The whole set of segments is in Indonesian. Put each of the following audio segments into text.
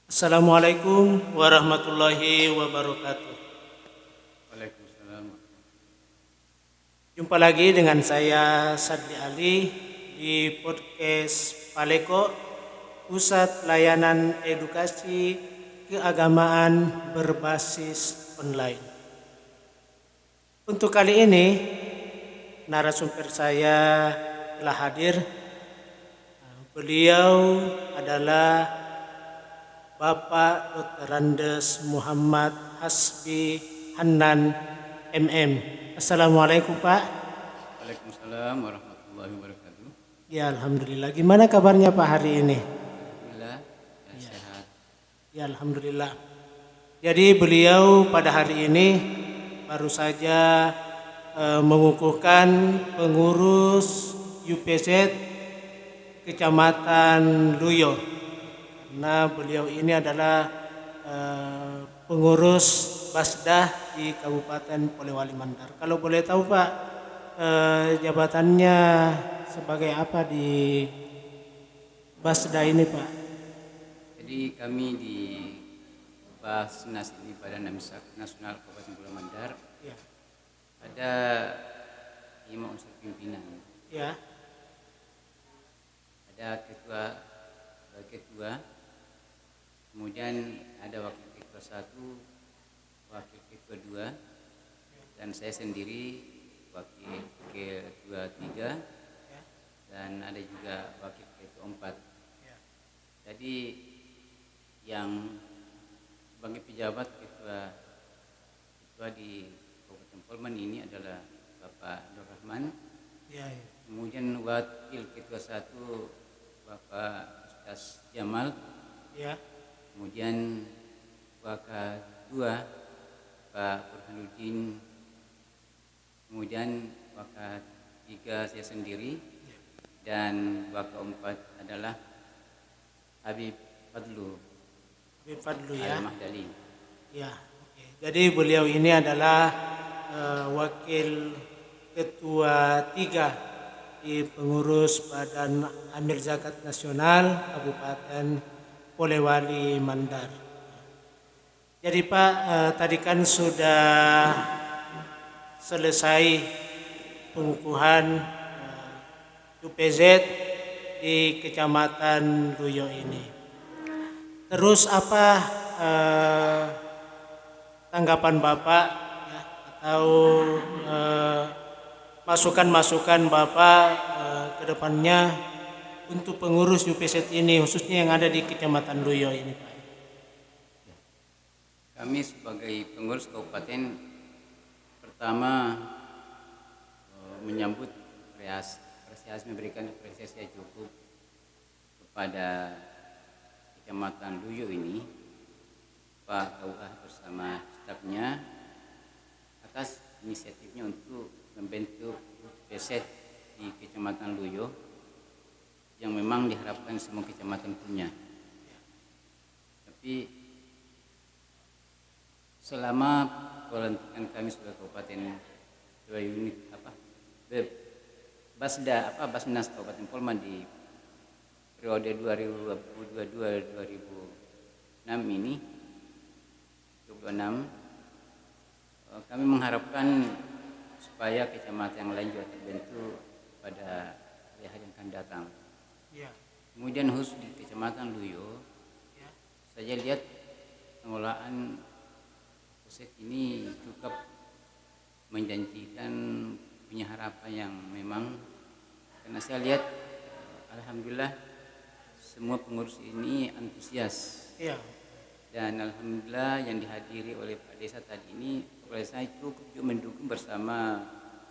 Assalamualaikum warahmatullahi wabarakatuh. Waalaikumsalam. Jumpa lagi dengan saya Sadli Ali di podcast Paleko, Pusat Layanan Edukasi Keagamaan Berbasis Online. Untuk kali ini narasumber saya telah hadir. Beliau adalah Bapak Dr. Andes Muhammad Hasbi Hanan MM. Assalamualaikum Pak. Waalaikumsalam warahmatullahi wabarakatuh. Ya Alhamdulillah. Gimana kabarnya Pak hari ini? Alhamdulillah sehat. Ya Alhamdulillah. Jadi beliau pada hari ini baru saja mengukuhkan pengurus UPZ Kecamatan Luyo. Karena beliau ini adalah pengurus Basdah di Kabupaten Polewali Mandar. Kalau boleh tahu Pak, jabatannya sebagai apa di Basdah ini Pak? Jadi kami di Basnas ini Badan Nasional Kabupaten Pulau Mandar Ya. ada 5 unsur pimpinan. Ya. Ada ketua, kemudian ada wakil ketua 1, wakil ketua 2, dan saya sendiri wakil ketua 3, dan ada juga wakil ketua 4. Jadi yang sebagai pejabat ketua di Kabupaten Polman ini adalah Bapak Nur Rahman. Ya. Kemudian wakil ketua 1 Bapak Ustaz Jamal. Ya. Kemudian wakil 2 Pak Burhanuddin. Kemudian wakil 3 saya sendiri. Dan wakil 4 adalah Habib Fadlu. Habib Fadlu ya. Al-Mahdali. Ya. Oke. Jadi beliau ini adalah wakil ketua 3 di pengurus Badan Amil Zakat Nasional Kabupaten Polewali Mandar. Jadi Pak, tadi kan sudah selesai pengukuhan UPZ di Kecamatan Luyo ini. Terus apa tanggapan Bapak ya, atau masukan-masukan Bapak ke depannya untuk pengurus UPZ ini, khususnya yang ada di Kecamatan Luyo ini Pak? Kami sebagai pengurus kabupaten pertama menyambut apresiasi, memberikan apresiasi yang cukup kepada Kecamatan Luyo ini, Pak KUA bersama stafnya atas inisiatifnya untuk membentuk UPZ di Kecamatan Luyo yang memang diharapkan semua kecamatan punya. Tapi selama pelantikan kami sebagai kabupaten dua unit Basnas Kabupaten Polman di periode 2022-2026 ini 26, kami mengharapkan supaya kecamatan yang lain juga terbentuk pada hari yang akan datang. Ya. Kemudian khusus di Kecamatan Luyo, saya lihat pengelolaan pusat ini cukup menjanjikan, punya harapan yang memang, karena saya lihat alhamdulillah semua pengurus ini antusias. Ya. Dan alhamdulillah yang dihadiri oleh Pak Desa tadi ini, oleh saya cukup juga mendukung bersama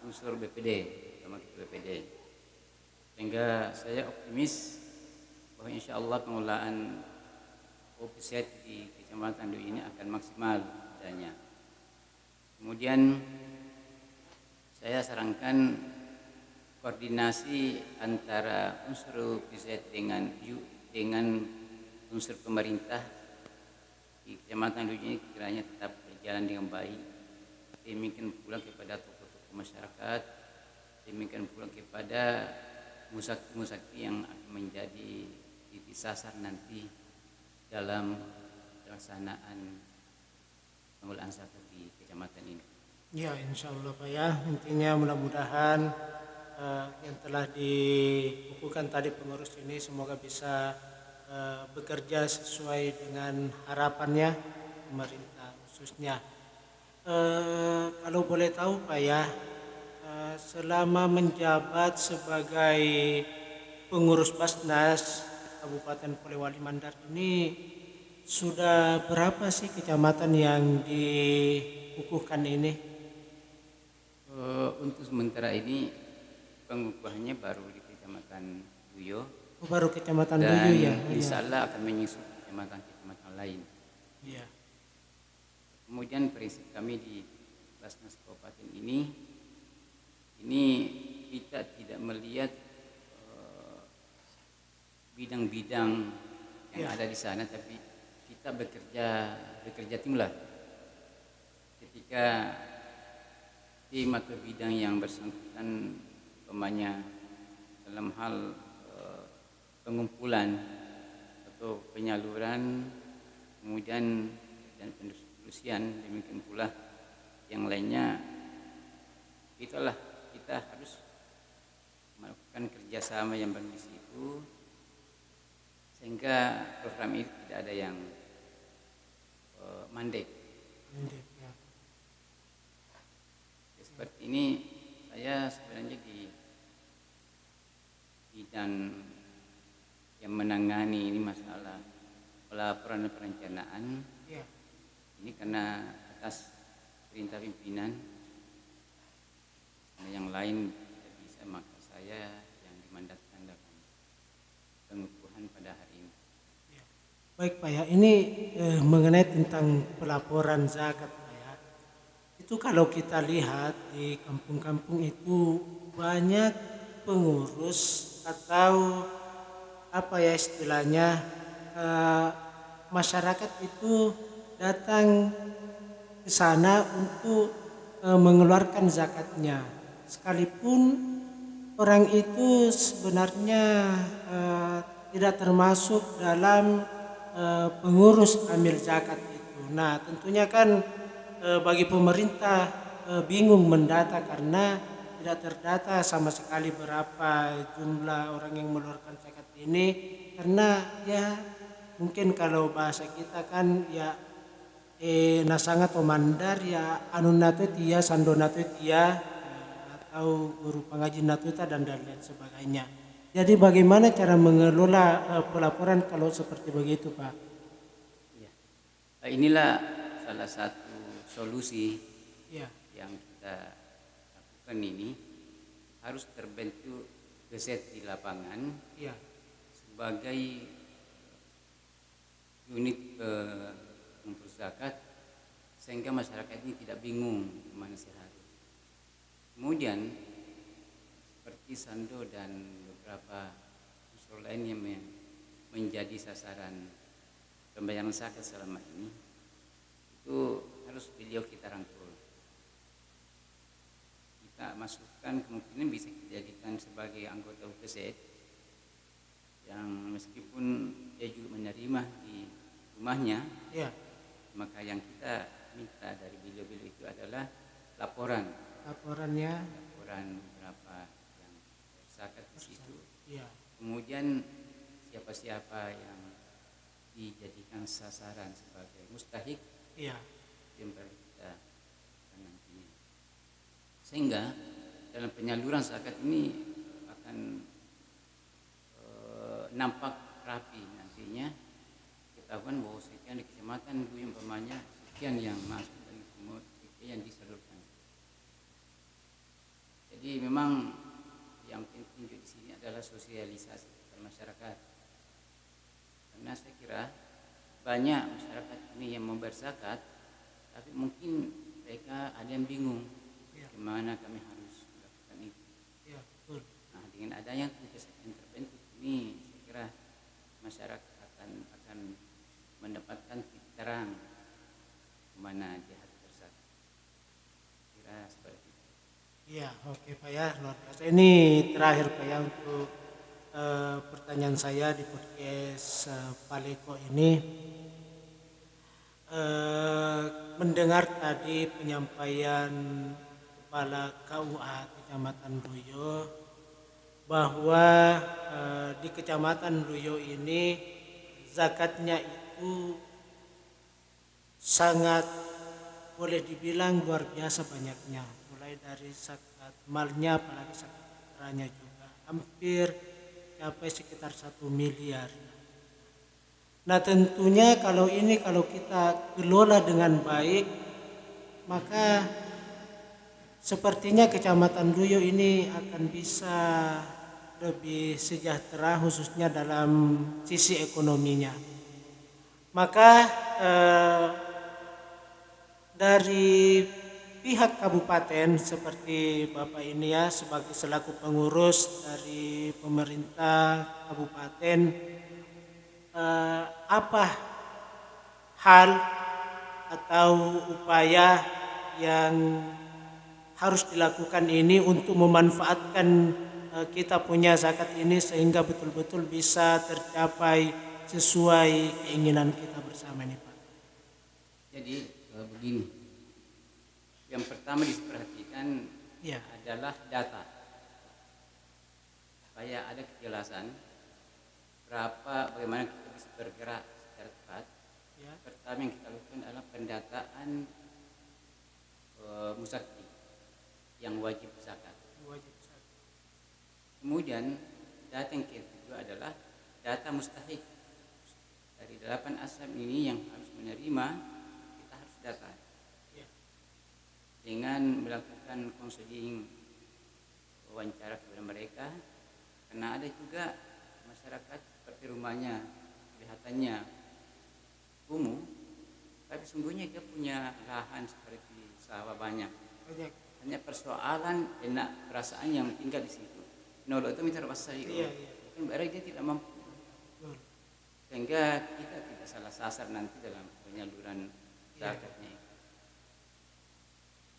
unsur BPD, bersama ketua BPD. Sehingga saya optimis bahwa insya Allah pengelolaan offset di Kecamatan Luyo ini akan maksimal adanya. Kemudian saya sarankan koordinasi antara unsur offset dengan unsur pemerintah di Kecamatan Luyo ini kiranya tetap berjalan dengan baik. Demikian pula kepada tokoh-tokoh masyarakat demikian pula kepada musaki-musaki yang akan menjadi titik sasar nanti dalam pelaksanaan pengelolaan zakat di kecamatan ini. Ya, insya Allah Pak ya. Intinya mudah-mudahan yang telah dikukuhkan tadi pengurus ini semoga bisa bekerja sesuai dengan harapannya pemerintah khususnya. Kalau boleh tahu Pak ya, selama menjabat sebagai pengurus Basnas Kabupaten Polewali Mandar ini sudah berapa sih kecamatan yang dikukuhkan ini? Untuk sementara ini pengukuhannya baru di Kecamatan Buyo Oh, baru kecamatan dan Buyu ya? insya Allah akan menyusul kecamatan-kecamatan lain. Iya. Kemudian prinsip kami di Basnas Kabupaten ini kita tidak melihat bidang-bidang yang ada di sana, tapi kita bekerja tim lah. Ketika tim atau bidang yang bersangkutan umpamanya dalam hal pengumpulan atau penyaluran, kemudian dan pendistribusian, demikian pula yang lainnya, kita harus melakukan kerjasama yang bagus itu sehingga program itu tidak ada yang mandek. Ya. Seperti ini saya sebenarnya di bidang yang menangani ini masalah pelaporan dan perencanaan. Ya. Ini karena atas perintah pimpinan, karena yang lain tidak bisa, maka saya yang dimandatkan dalam pengukuhan pada hari ini. Baik Pak ya, ini mengenai tentang pelaporan zakat Pak ya. Itu kalau kita lihat di kampung-kampung itu banyak pengurus atau apa ya istilahnya, masyarakat itu datang ke sana untuk mengeluarkan zakatnya. Sekalipun orang itu sebenarnya tidak termasuk dalam pengurus amil zakat itu. Nah, tentunya kan bagi pemerintah bingung mendata karena tidak terdata sama sekali berapa jumlah orang yang mengeluarkan zakat ini, karena ya mungkin kalau bahasa kita kan ya nasanga tomandar ya anu natu tia sando natu tia, atau guru pengaji natuta dan lain sebagainya. Jadi bagaimana cara mengelola pelaporan kalau seperti begitu Pak? Ya. Inilah salah satu solusi Ya. yang kita lakukan ini, harus terbentuk geset di lapangan Ya. sebagai unit pengumpul zakat sehingga masyarakat ini tidak bingung kemana sih harus. Kemudian seperti Sando dan beberapa unsur lain yang menjadi sasaran pembayaran zakat selama ini, itu harus beliau kita rangkul. Kita masukkan, kemungkinan bisa dijadikan sebagai anggota UPZ yang meskipun dia juga menerima di rumahnya, Ya. maka yang kita minta dari beliau-beliau itu adalah laporan berapa yang zakat di situ. Ya. Kemudian siapa-siapa yang dijadikan sasaran sebagai mustahik, Ya. yang baru kita nantinya. Sehingga dalam penyaluran zakat ini akan nampak rapi nantinya, ketahuan bahwa sekian di kecamatan itu yang umpamanya sekian yang masuk dan sekian yang disalurkan. Jadi memang yang penting di sini adalah sosialisasi kepada masyarakat, karena saya kira banyak masyarakat ini yang membayar zakat, tapi mungkin mereka ada yang bingung bagaimana kami harus melakukan itu. Ya, betul. Nah, dengan adanya tugas yang terbentuk ini, saya kira masyarakat akan mendapatkan titik terang kemana dia harus berzakat. Kira seperti itu. Iya, oke Pak ya, luar biasa. Ini terakhir Pak ya untuk pertanyaan saya di podcast Paleko ini. Eh, Mendengar tadi penyampaian Kepala KUA Kecamatan Luyo bahwa di Kecamatan Luyo ini zakatnya itu sangat boleh dibilang luar biasa banyaknya, mulai dari zakat malnya apalagi zakat fitrahnya juga hampir sampai sekitar 1 miliar. Nah tentunya kalau kita kelola dengan baik, maka sepertinya Kecamatan Luyo ini akan bisa lebih sejahtera khususnya dalam sisi ekonominya. Maka eh, dari pihak kabupaten seperti Bapak ini ya sebagai selaku pengurus dari pemerintah kabupaten, apa hal atau upaya yang harus dilakukan ini untuk memanfaatkan kita punya zakat ini sehingga betul-betul bisa tercapai sesuai keinginan kita bersama ini Pak. Jadi begini, yang pertama diperhatikan Ya, adalah data, supaya ada kejelasan bagaimana kita bisa bergerak secara tepat. ya, Pertama yang kita lakukan adalah pendataan musaki yang wajib zakat. wajib zakat. Kemudian data yang kedua adalah data mustahik. Dari 8 asam ini yang harus menerima, kita harus data Ya, dengan melakukan konseling, wawancara kepada mereka, karena ada juga masyarakat seperti rumahnya kelihatannya kumuh, tapi sungguhnya dia punya lahan seperti sawah banyak. banyak. Hanya persoalan enak perasaan yang tinggal di situ. Nolo itu minta pasai, Iya, iya. kan berarti dia tidak mampu, Betul. sehingga kita tidak salah sasar nanti dalam penyaluran Iya. zakatnya itu.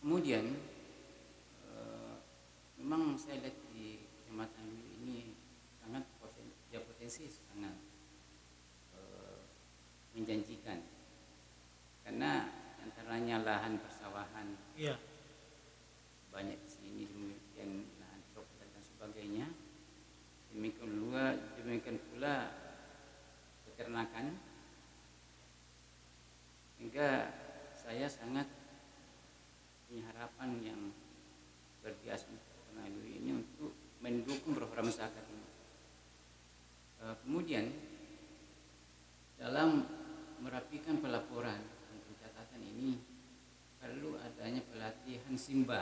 Kemudian memang saya lihat di kecamatan ini sangat potensi sangat menjanjikan, karena antaranya lahan persawahan Iya, banyak di sini, demikian lahan tropical dan sebagainya, demikian pula peternakan, sehingga saya sangat punya harapan yang berbiasa untuk pengalu ini untuk mendukung program zakat ini. Kemudian dalam merapikan pelaporan dan pencatatan ini perlu adanya pelatihan SIMBA,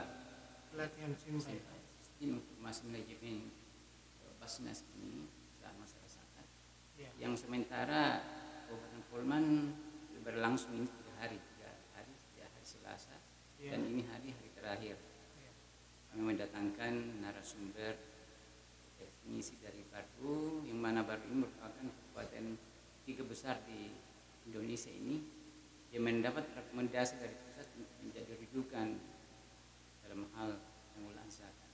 pelatihan SIMBA. sistem informasi manajemen Basnas ini sama masyarakat, Ya, yang sementara Kabupaten Polman berlangsung ini 3 hari Selasa, ya, dan ini hari terakhir. ya. Kami mendatangkan narasumber definisi dari Baru, yang mana Baru ini merupakan kabupaten 3 besar di Indonesia ini, yang mendapat rekomendasi dari pusat untuk menjadi rujukan dalam hal pengelolaan zakat.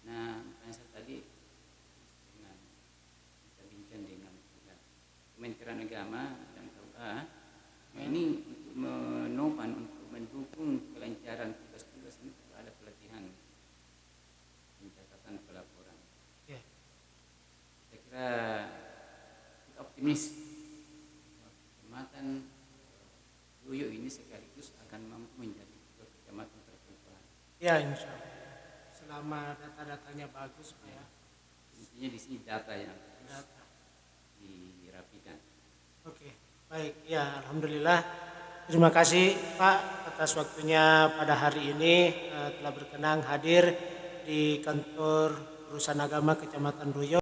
Nah, makanya saya tadi dengan kita bincang dengan pihak Kementerian Agama dan KUA, nah ini untuk menopang, untuk mendukung kelancaran tugas-tugas ini perlu ada pelatihan pencatatan pelaporan. Ya. Saya kira kita optimis kecamatan Luyo ini sekaligus akan mampu menjadi kecamatan terkemuka. Ya, insya Allah. Selama data-datanya bagus Pak ya. Intinya di sini data yang harus Data. dirapikan. Oke, baik. Ya, alhamdulillah. Terima kasih Pak atas waktunya pada hari ini telah berkenan hadir di kantor Urusan Agama Kecamatan Luyo.